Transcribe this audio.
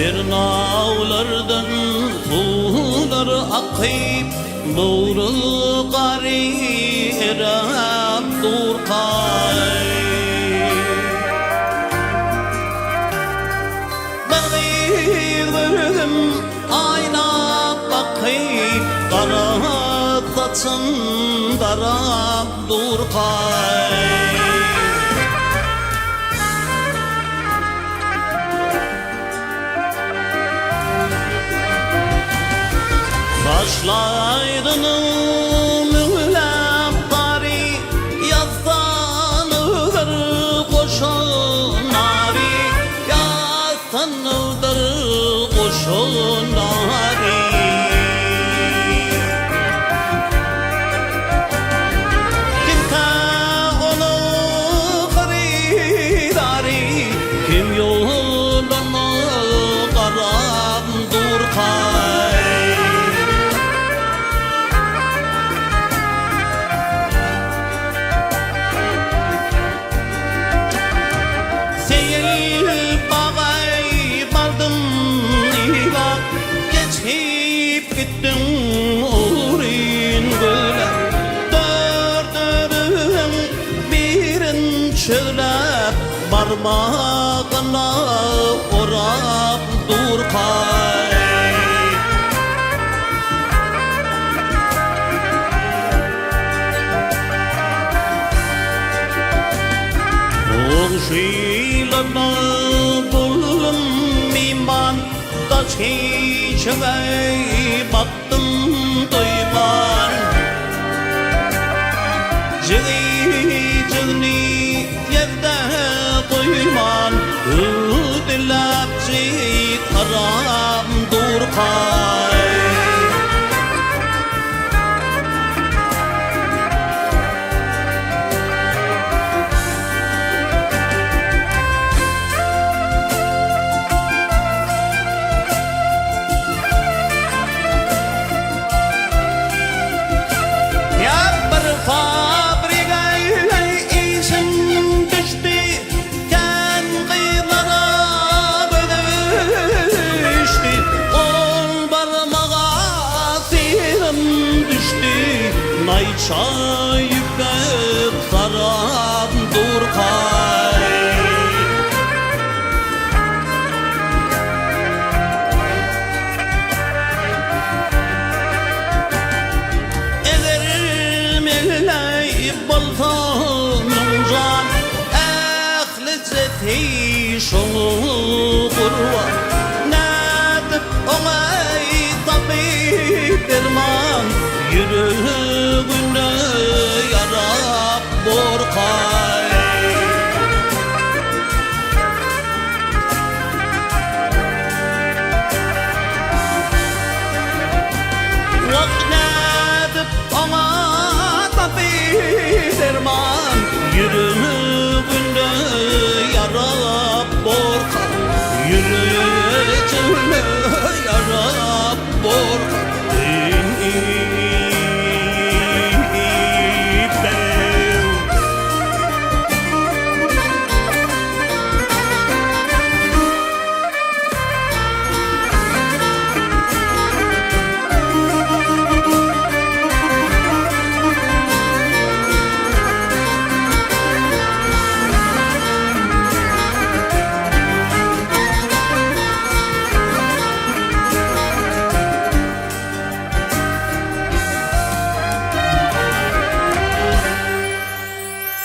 Tırnağlardan sular akıp Doğru gari erap durkay Bağırdım ayna bakıp Kara saçın darap durkay Saçlarını mühürlem gari Yazsanıdır koşun nari Yazsanıdır koşun nari Kimse onu kıridari Kim yolunu karab durkay Gittim uğrayın böyle Dördürüm birin çölep Parmağına orap durkay Oğuşuyla buldum iman Çiçeğe baktım duyman Cığni yerde duyman Üdülapçı karam durkay Nay çayıp sarab durkay Ezerim elay boltanın can Ehli zeti şunu kurva Nedip olay tabip derman Yüreğine yarab borkay